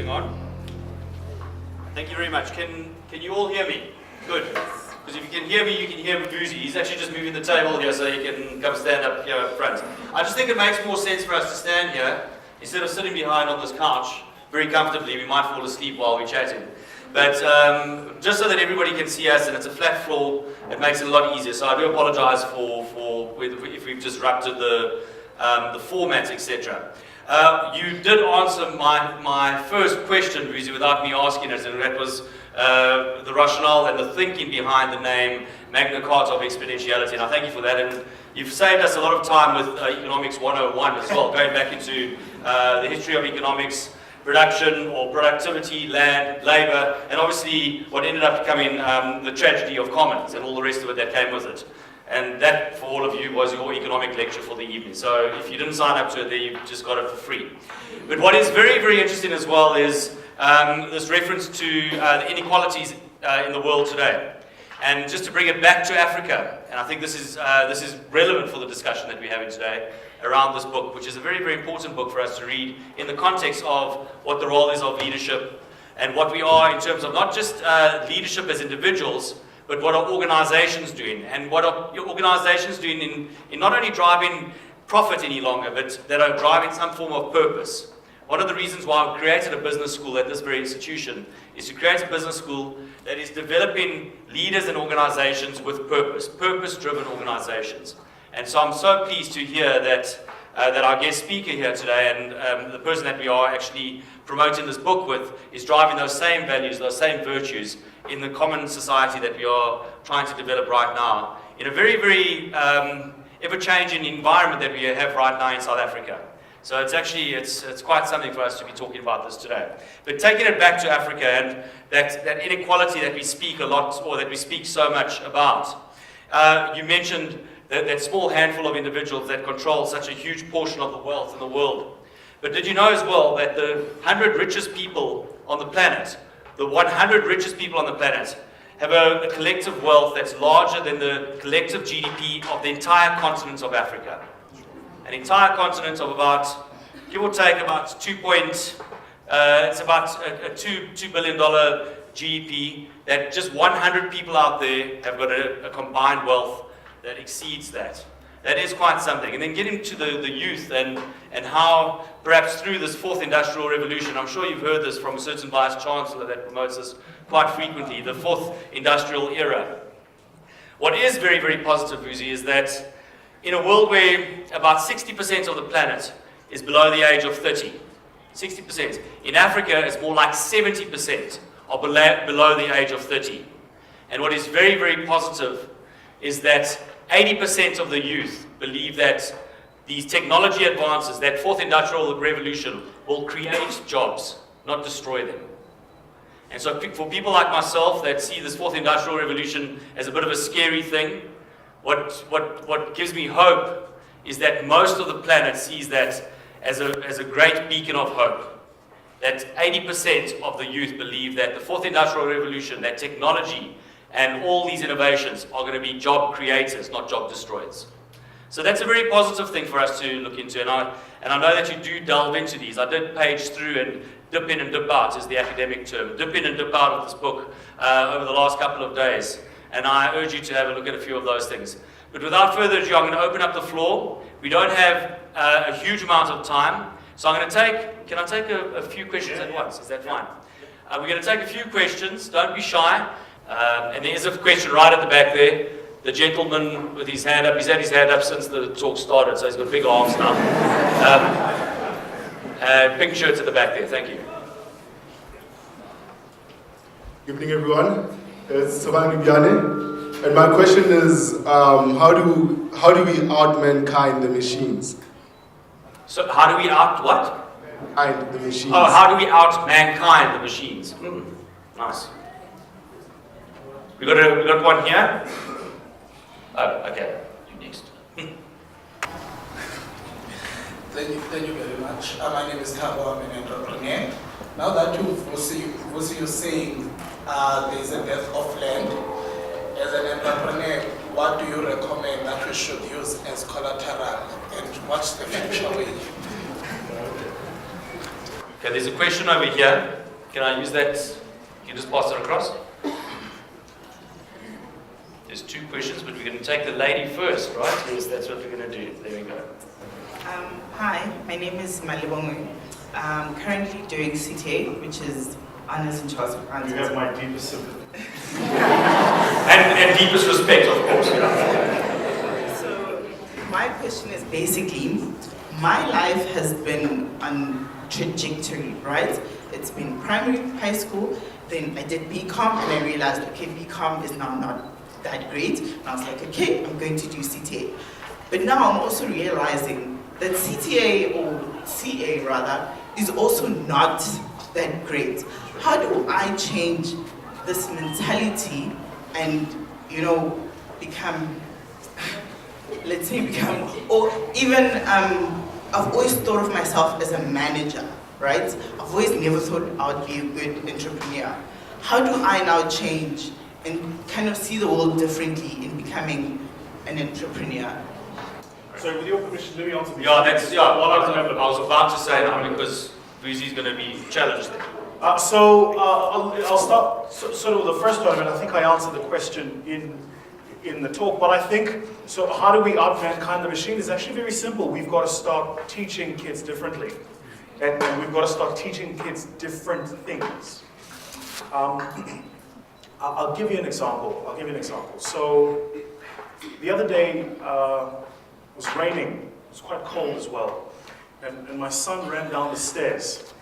going on? Thank you very much. Can you all hear me? Good. Because if you can hear me, you can hear Vusi. He's actually just moving the table here so he can come stand up here up front. I just think it makes more sense for us to stand here instead of sitting behind on this couch very comfortably. We might fall asleep while we're chatting. But just so that everybody can see us, and it's a flat floor, it makes it a lot easier. So I do apologize if we've disrupted the format, etc. You did answer my first question, Vusi, without me asking it, and that was the rationale and the thinking behind the name Magna Carta of Exponentiality, and I thank you for that. And you've saved us a lot of time with Economics 101 as well, going back into the history of economics, production or productivity, land, labour, and obviously what ended up becoming the tragedy of commons and all the rest of it that came with it. And that, for all of you, was your economic lecture for the evening. So if you didn't sign up to it, then you just got it for free. But what is very, very interesting as well is this reference to the inequalities in the world today. And just to bring it back to Africa, and I think this is relevant for the discussion that we're having today around this book, which is a very, very important book for us to read in the context of what the role is of leadership and what we are in terms of not just leadership as individuals, but what are organizations doing, and what are organizations doing in not only driving profit any longer, but that are driving some form of purpose. One of the reasons why I've created a business school at this very institution is to create a business school that is developing leaders and organizations with purpose, purpose-driven organizations. And so I'm so pleased to hear that our guest speaker here today and the person that we are actually promoting this book with is driving those same values, those same virtues in the common society that we are trying to develop right now in a very, very ever-changing environment that we have right now in South Africa. So it's quite something for us to be talking about this today. But taking it back to Africa and that inequality that we speak a lot, or that we speak so much about. You mentioned that small handful of individuals that control such a huge portion of the wealth in the world. But did you know as well that the 100 richest people on the planet, the 100 richest people on the planet, have a collective wealth that's larger than the collective GDP of the entire continent of Africa? An entire continent of about, give or take, about it's about a $2 billion GDP, that just 100 people out there have got a combined wealth that exceeds that. That is quite something. And then getting to the youth and how perhaps through this fourth industrial revolution, I'm sure you've heard this from a certain vice chancellor that promotes this quite frequently, the fourth industrial era. What is very, very positive, Vusi, is that in a world where about 60% of the planet is below the age of 30, 60%. In Africa, it's more like 70% are below the age of 30. And what is very, very positive is that 80% of the youth believe that these technology advances, that fourth industrial revolution, will create jobs, not destroy them. And so for people like myself that see this fourth industrial revolution as a bit of a scary thing, what gives me hope is that most of the planet sees that as a great beacon of hope. That 80% of the youth believe that the fourth industrial revolution, that technology and all these innovations are going to be job creators, not job destroyers. So that's a very positive thing for us to look into, and I know that you do delve into these. I did page through and dip in and dip out is the academic term. Dip in and dip out of this book over the last couple of days, and I urge you to have a look at a few of those things. But without further ado, I'm going to open up the floor. We don't have a huge amount of time, so I'm going to can I take a few questions at once? Is that fine? We're going to take a few questions, don't be shy. And there is a question right at the back there. The gentleman with his hand up, he's had his hand up since the talk started, so he's got big arms now. Pink shirts at the back there, thank you. Good evening, everyone. It's Savani Biane, and my question is, how do we out mankind the machines? So how do we out what? Mankind the machines. Oh, how do we out mankind the machines? Nice. We got one here. Oh, okay. You next. Thank you very much. My name is Thabo. I'm an entrepreneur. Now that you're saying there's a death of land, as an entrepreneur, what do you recommend that we should use as collateral, and what's the future way? Okay, there's a question over here. Can I use that? You can just pass it across. There's 2 questions, but we're going to take the lady first, right? Yes, that's what we're going to do. There we go. Hi, my name is Malibongwe. I'm currently doing CTA, which is Honors in Charles of You have my deepest sympathy. and deepest respect, of course. So, my question is basically, my life has been on trajectory, right? It's been primary, high school, then I did BCom, and I realized, okay, BCom is now not that great. And I was like, okay, I'm going to do CTA. But now I'm also realizing that CTA, or CA rather, is also not that great. How do I change this mentality and, you know, become, let's say become, or even, I've always thought of myself as a manager, right? I've always never thought I would be a good entrepreneur. How do I now change and kind of see the world differently in becoming an entrepreneur? So with your permission, let me answer this. Yeah, that's what I remember. I was about to say now, because Vusi's going to be challenged there. I'll start sort of with the first one, and I think I answered the question in the talk, but I think, so how do we out mankind the machine? Is actually very simple. We've got to start teaching kids differently. And we've got to start teaching kids different things. I'll give you an example. So the other day, it was raining. It was quite cold as well. And my son ran down the stairs,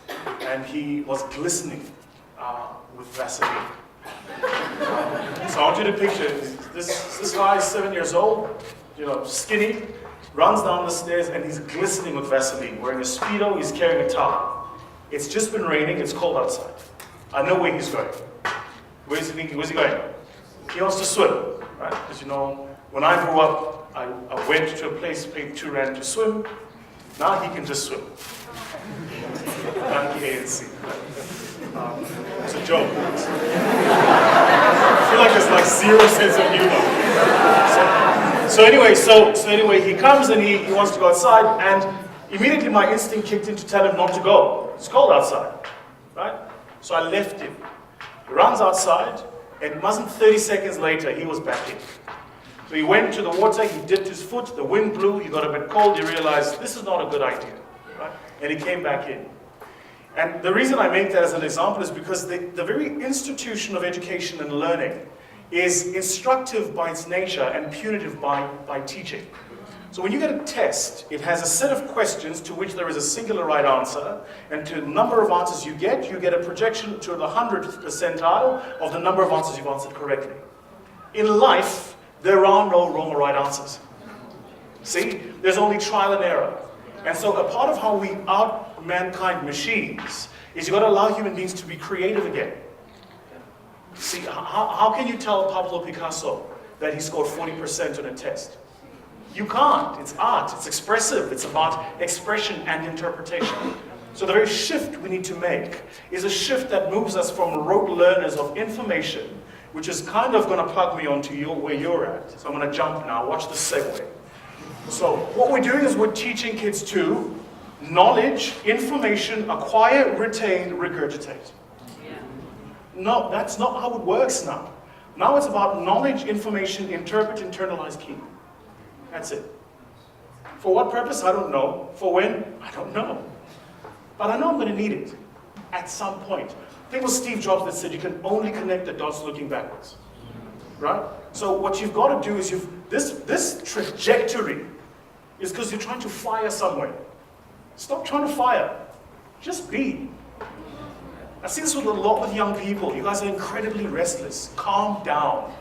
and he was glistening with Vaseline. So I want you to picture, this guy is 7 years old, you know, skinny, runs down the stairs, and he's glistening with Vaseline. Wearing a Speedo, he's carrying a towel. It's just been raining, it's cold outside. I know where he's going. Where's he going? He wants to swim, right? Because, you know, when I grew up, I went to a place, paid 2 rand to swim. Now he can just swim. Thank you, ANC. It's a joke. I feel like there's like 0 sense of humor. So anyway, he comes and he wants to go outside, and immediately my instinct kicked in to tell him not to go. It's cold outside, right? So I left him. He runs outside, and it wasn't 30 seconds later, he was back in. So he went to the water, he dipped his foot, the wind blew, he got a bit cold, he realized this is not a good idea, right? And he came back in. And the reason I make that as an example is because the very institution of education and learning is instructive by its nature and punitive by teaching. So when you get a test, it has a set of questions to which there is a singular right answer, and to the number of answers you get a projection to the 100th percentile of the number of answers you've answered correctly. In life, there are no wrong or right answers. See, there's only trial and error. And so a part of how we out mankind machines is you've got to allow human beings to be creative again. See, how can you tell Pablo Picasso that he scored 40% on a test? You can't. It's art. It's expressive. It's about expression and interpretation. So the very shift we need to make is a shift that moves us from rote learners of information, which is kind of going to plug me onto where you're at. So I'm going to jump now. Watch the segue. So what we're doing is we're teaching kids to knowledge, information, acquire, retain, regurgitate. No, that's not how it works now. Now it's about knowledge, information, interpret, internalize, keep. That's it. For what purpose? I don't know. For when? I don't know. But I know I'm going to need it at some point. I think it was Steve Jobs that said you can only connect the dots looking backwards. Right? So what you've got to do is this trajectory is because you're trying to fire somewhere. Stop trying to fire. Just be. I see this with a lot with young people. You guys are incredibly restless. Calm down.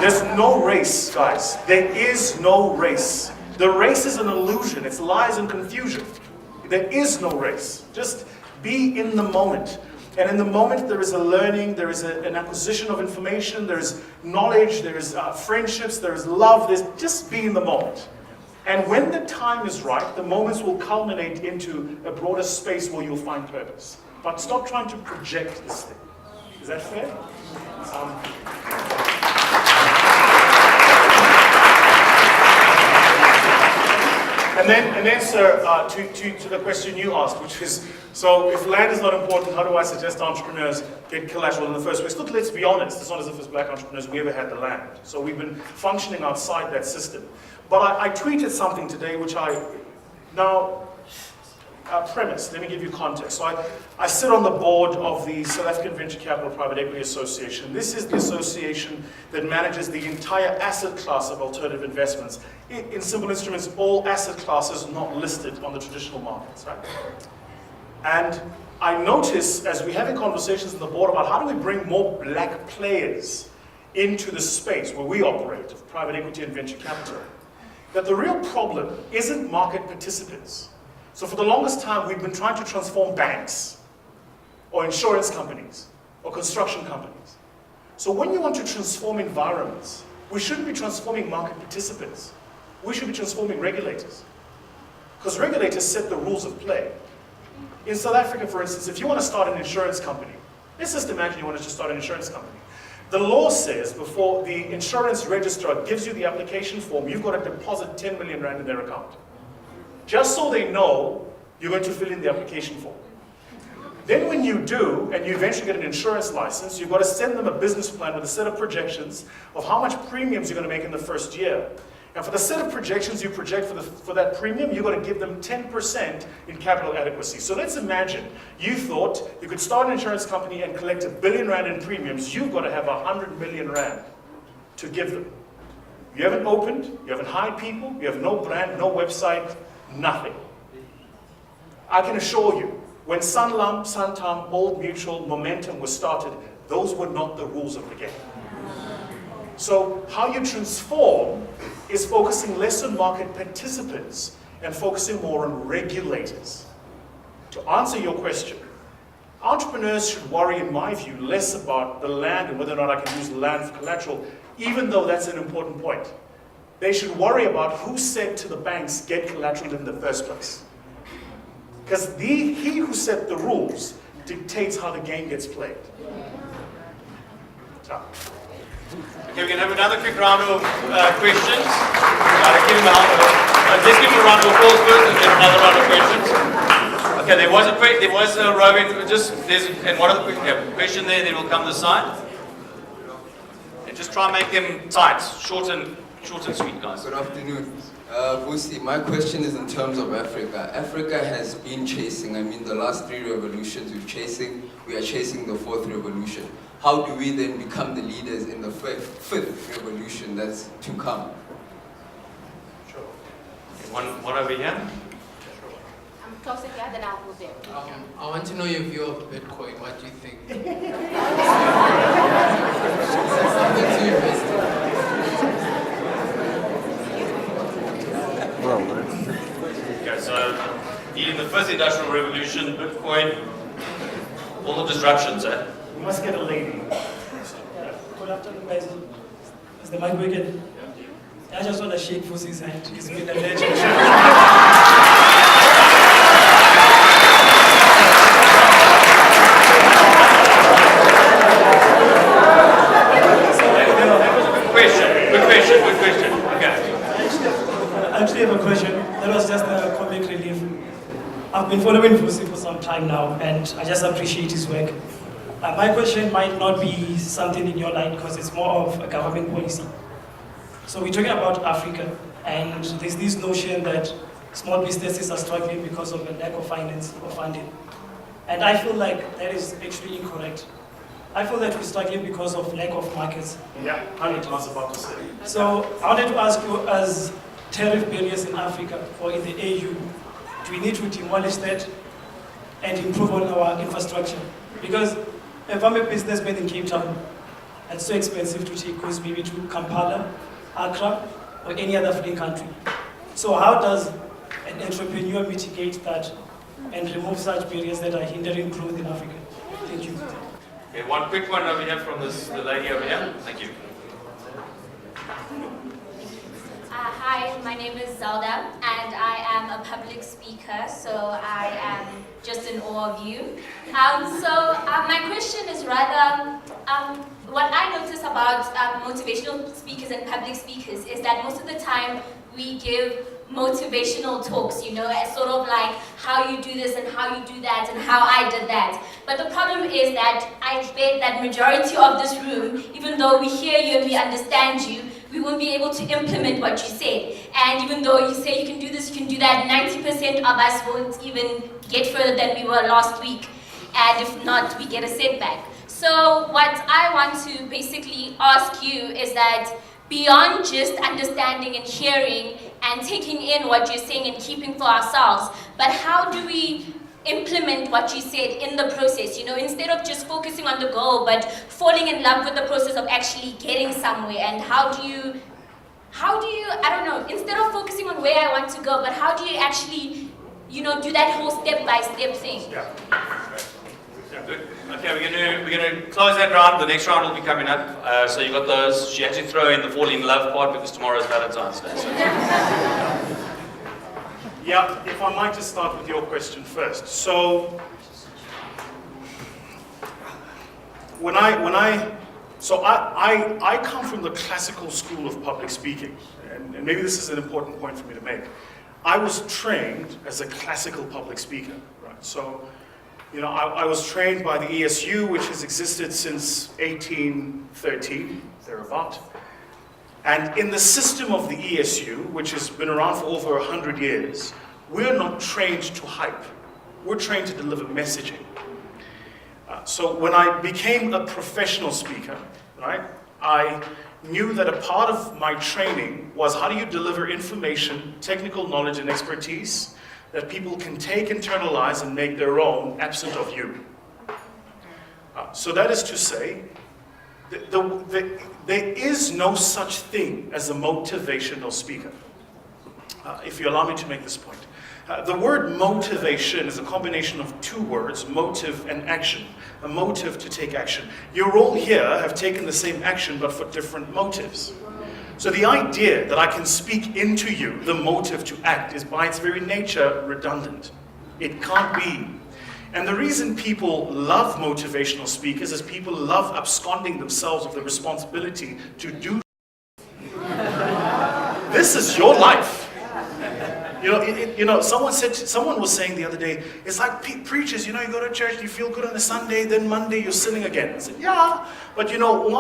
There's no race, guys. There is no race. The race is an illusion. It's lies and confusion. There is no race. Just be in the moment. And in the moment, there is a learning, there is an acquisition of information, there is knowledge, there is friendships, there is love. Just be in the moment. And when the time is right, the moments will culminate into a broader space where you'll find purpose. But stop trying to project this thing. Is that fair? And then, sir, to the question you asked, which is, so if land is not important, how do I suggest entrepreneurs get collateral in the first place? Look, let's be honest, it's not as if as black entrepreneurs we ever had the land. So we've been functioning outside that system. But I tweeted something today which premise, let me give you context. So I sit on the board of the South African Venture Capital Private Equity Association. This is the association that manages the entire asset class of alternative investments. In simple instruments, all asset classes not listed on the traditional markets, right? And I notice, as we're having conversations on the board about how do we bring more black players into the space where we operate, of private equity and venture capital, that the real problem isn't market participants. So for the longest time, we've been trying to transform banks, or insurance companies, or construction companies. So when you want to transform environments, we shouldn't be transforming market participants. We should be transforming regulators. Because regulators set the rules of play. In South Africa, for instance, if you want to start an insurance company, let's just imagine you want to just start an insurance company. The law says before the insurance registrar gives you the application form, you've got to deposit 10 million rand in their account. Just so they know you're going to fill in the application form. Then when you do, and you eventually get an insurance license, you've got to send them a business plan with a set of projections of how much premiums you're going to make in the first year. And for the set of projections you project for that premium, you've got to give them 10% in capital adequacy. So let's imagine you thought you could start an insurance company and collect R1 billion in premiums. You've got to have 100 million rand to give them. You haven't opened, you haven't hired people, you have no brand, no website, nothing. I can assure you, when Sanlam, Santam, Old Mutual, Momentum was started, those were not the rules of the game. So how you transform is focusing less on market participants and focusing more on regulators. To answer your question, entrepreneurs should worry, in my view, less about the land and whether or not I can use land for collateral, even though that's an important point. They should worry about who said to the banks, get collateral in the first place. Because he who set the rules dictates how the game gets played. So. Okay, we're going to have another quick round of questions. Let's give him a round of applause first and then another round of questions. Okay, there was a roving, and one other quick question there, then we'll come this side. And just try and make them tight, short and sweet, guys. Good afternoon. Vusi, my question is in terms of Africa. Africa has been chasing, the last 3 revolutions we are chasing the 4th revolution. How do we then become the leaders in the 5th revolution that's to come? Sure. One over here. I'm closer here than I'll go there. I want to know your view of Bitcoin. What do you think? Something to invest in. Okay, so in the 1st industrial revolution, Bitcoin, all the disruptions, We must get a lady. Good afternoon, guys. Is the mic working? I just want to shake Vusi's hand. He's been a legend. Good question. Okay. I actually have a question. That was just a comic relief. I've been following Vusi for some time now, and I just appreciate his work. My question might not be something in your line because it's more of a government policy. So we're talking about Africa, and there's this notion that small businesses are struggling because of a lack of finance or funding. And I feel like that is actually incorrect. I feel that we're struggling because of lack of markets. Yeah, I was about to say. So I wanted to ask you, as tariff barriers in Africa or in the AU, do we need to demolish that and improve on our infrastructure? Because if I'm a businessman in Cape Town, it's so expensive to take goods maybe to Kampala, Accra, or any other foreign country. So how does an entrepreneur mitigate that and remove such barriers that are hindering growth in Africa? Thank you. Okay, one quick one over here from the lady over here. Thank you. Hi, my name is Zelda, and I am a public speaker, so I am just in awe of you. My question is rather, what I notice about motivational speakers and public speakers is that most of the time we give motivational talks, you know, as sort of like how you do this and how you do that and how I did that. But the problem is that I bet that majority of this room, even though we hear you and we understand you, we won't be able to implement what you said. And even though you say you can do this, you can do that, 90% of us won't even get further than we were last week. And if not, we get a setback. So what I want to basically ask you is that beyond just understanding and hearing and taking in what you're saying and keeping for ourselves, but how do we implement what you said in the process, you know, instead of just focusing on the goal, but falling in love with the process of actually getting somewhere? And how do you, I don't know, instead of focusing on where I want to go, but how do you actually, you know, do that whole step-by-step thing? Yeah. Good. Okay, we're gonna close that round. The next round will be coming up. So you got those. She had to throw in the falling in love part because tomorrow is Valentine's Day. So. Yeah, if I might just start with your question first. So, I come from the classical school of public speaking, and maybe this is an important point for me to make. I was trained as a classical public speaker, right? So, you know, I was trained by the ESU, which has existed since 1813, thereabout. And in the system of the ESU, which has been around for over 100 years, we're not trained to hype. We're trained to deliver messaging. So when I became a professional speaker, right, I knew that a part of my training was how do you deliver information, technical knowledge, and expertise that people can take, internalize, and make their own, absent of you. So that is to say, there is no such thing as a motivational speaker, if you allow me to make this point. The word motivation is a combination of two words, motive and action. A motive to take action. You all here have taken the same action but for different motives. So the idea that I can speak into you, the motive to act, is by its very nature redundant. It can't be. And the reason people love motivational speakers is people love absconding themselves of the responsibility to do. This is your life. Someone was saying the other day, it's like preachers, you know, you go to church, you feel good on a Sunday, then Monday you're sinning again. I said, yeah, but you know,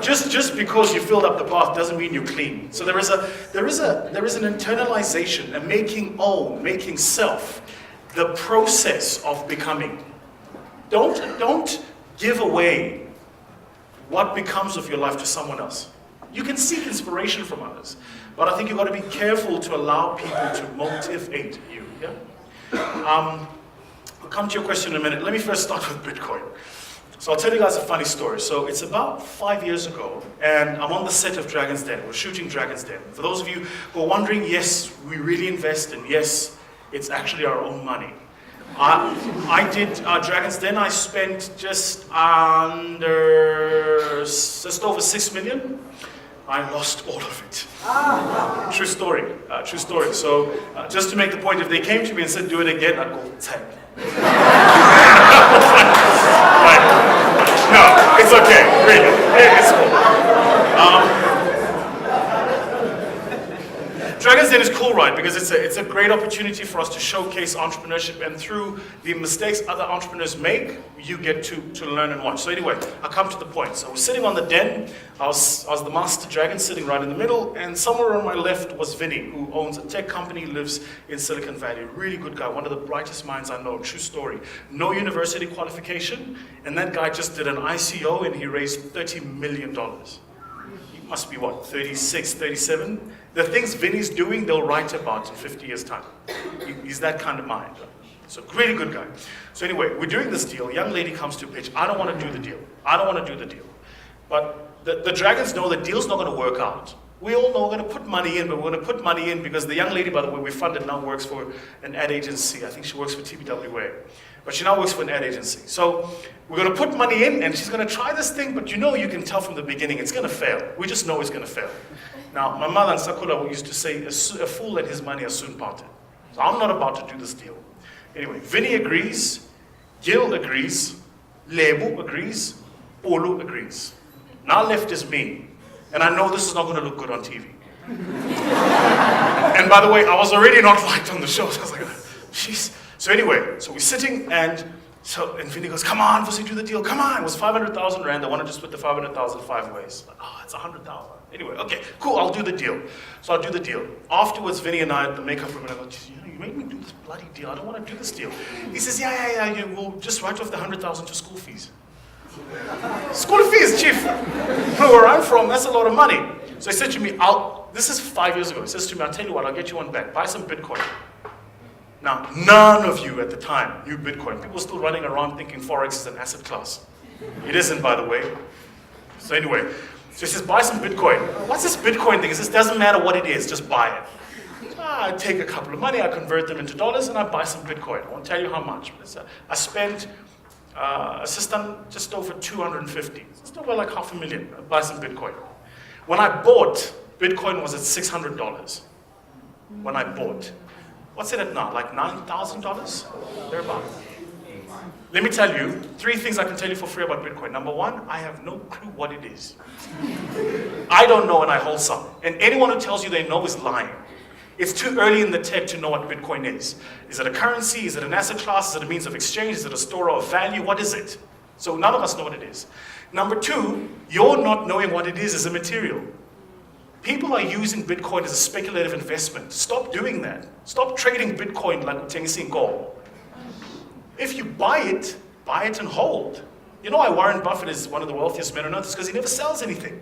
just because you filled up the bath doesn't mean you're clean. So there is an internalization, a making self, the process of becoming. Don't give away what becomes of your life to someone else. You can seek inspiration from others, but I think you've got to be careful to allow people to motivate you. Yeah? I'll come to your question in a minute. Let me first start with Bitcoin. So I'll tell you guys a funny story. So it's about 5 years ago, and I'm on the set of Dragon's Den. We're shooting Dragon's Den. For those of you who are wondering, yes, we really invest, and yes, it's actually our own money. I did Dragon's Den. I spent just over 6 million. I lost all of it. True story. True story. So just to make the point, if they came to me and said, do it again, I'd go, 10. Right. No, it's okay. Really. It's cool. Dragon's Den is cool, right? Because it's a great opportunity for us to showcase entrepreneurship, and through the mistakes other entrepreneurs make, you get to learn and watch. So anyway, I'll come to the point. So we're sitting on the den. I was the master dragon sitting right in the middle, and somewhere on my left was Vinny, who owns a tech company, lives in Silicon Valley. Really good guy, one of the brightest minds I know, true story. No university qualification, and that guy just did an ICO and he raised $30 million. He must be what, 36, 37? The things Vinny's doing, they'll write about in 50 years' time. He's that kind of mind. So really good guy. So anyway, we're doing this deal. A young lady comes to pitch. I don't want to do the deal. I don't want to do the deal. But the dragons know the deal's not going to work out. We all know we're going to put money in, but we're going to put money in because the young lady, by the way, we funded now works for an ad agency. I think she works for TBWA. But she now works for an ad agency. So we're going to put money in, and she's going to try this thing, but you can tell from the beginning it's going to fail. We just know it's going to fail. Now, my mother and Sakura used to say, a fool and his money are soon parted. So I'm not about to do this deal. Anyway, Vinny agrees, Gil agrees, Lebu agrees, Olu agrees. Now left is me. And I know this is not going to look good on TV. And by the way, I was already not liked on the show, so I was like, jeez. So anyway, so we're sitting, and Vinny goes, come on, Vusi, do the deal, come on. It was 500,000 rand. I want to just put the 500,000 5 ways. Like, oh, it's 100,000. Anyway, okay, cool, I'll do the deal. So I'll do the deal. Afterwards, Vinny and I at the makeup room, and I go, you made me do this bloody deal. I don't want to do this deal. He says, yeah, we'll just write off the 100,000 to school fees. School fees, chief. Where I'm from, that's a lot of money. So he said to me, this is 5 years ago. He says to me, I'll tell you what, I'll get you one back. Buy some Bitcoin. Now, none of you at the time knew Bitcoin. People were still running around thinking Forex is an asset class. It isn't, by the way. So anyway, so he says, buy some Bitcoin. What's this Bitcoin thing? He says, doesn't matter what it is, just buy it. I take a couple of money, I convert them into dollars, and I buy some Bitcoin. I won't tell you how much. I spent a system just over 250. Just over like $500,000. I buy some Bitcoin. When I bought, Bitcoin was at $600. When I bought. What's it at now? Like $9,000? Thereabout. Let me tell you 3 things I can tell you for free about Bitcoin. Number 1, I have no clue what it is. I don't know, and I hold some. And anyone who tells you they know is lying. It's too early in the tech to know what Bitcoin is. Is it a currency? Is it an asset class? Is it a means of exchange? Is it a store of value? What is it? So none of us know what it is. Number 2, your not knowing what it is immaterial. People are using Bitcoin as a speculative investment. Stop doing that. Stop trading Bitcoin like Tengisi gold. If you buy it and hold. You know why Warren Buffett is one of the wealthiest men on earth? It's because he never sells anything.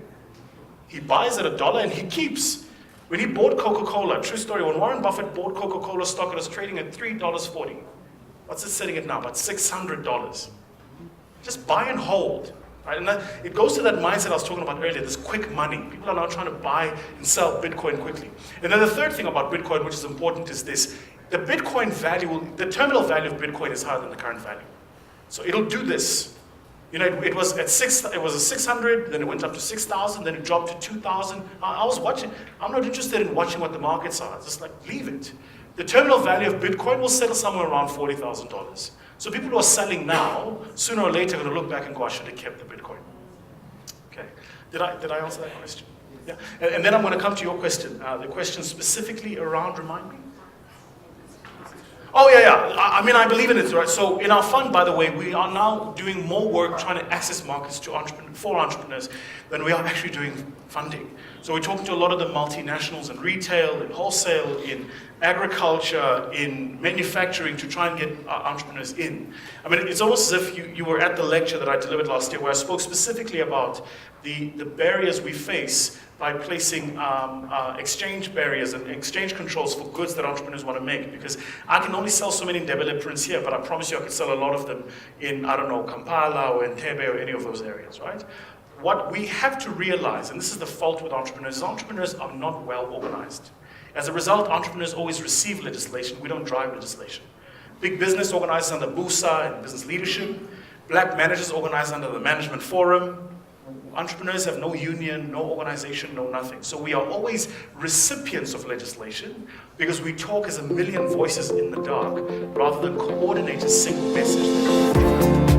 He buys at $1 and he keeps. When he bought Coca-Cola, true story, when Warren Buffett bought Coca-Cola stock, it was trading at $3.40. What's it sitting at now? About $600. Just buy and hold. Right? And it goes to that mindset I was talking about earlier, this quick money. People are now trying to buy and sell Bitcoin quickly. And then the third thing about Bitcoin, which is important, is this. The Bitcoin value, the terminal value of Bitcoin is higher than the current value. So it'll do this. You know, it was at 600, then it went up to 6,000, then it dropped to 2,000. I was watching. I'm not interested in watching what the markets are. Just like, leave it. The terminal value of Bitcoin will settle somewhere around $40,000. So people who are selling now, sooner or later, are going to look back and go, I should have kept the Bitcoin. Okay. Did I answer that question? Yeah. And then I'm going to come to your question. The question specifically around, remind me? Oh, yeah. I mean, I believe in it, right? So in our fund, by the way, we are now doing more work trying to access markets for entrepreneurs than we are actually doing funding. So we're talking to a lot of the multinationals in retail, in wholesale, in agriculture, in manufacturing to try and get entrepreneurs in. I mean, it's almost as if you were at the lecture that I delivered last year where I spoke specifically about the barriers we face by placing exchange barriers and exchange controls for goods that entrepreneurs want to make. Because I can only sell so many Ndebele prints here, but I promise you I can sell a lot of them in, I don't know, Kampala or Entebbe or any of those areas, right? What we have to realize, and this is the fault with entrepreneurs, is entrepreneurs are not well organized. As a result, entrepreneurs always receive legislation. We don't drive legislation. Big business organizes under BUSA and business leadership. Black managers organize under the management forum. Entrepreneurs have no union, no organization, no nothing. So we are always recipients of legislation because we talk as a million voices in the dark rather than coordinate a single message.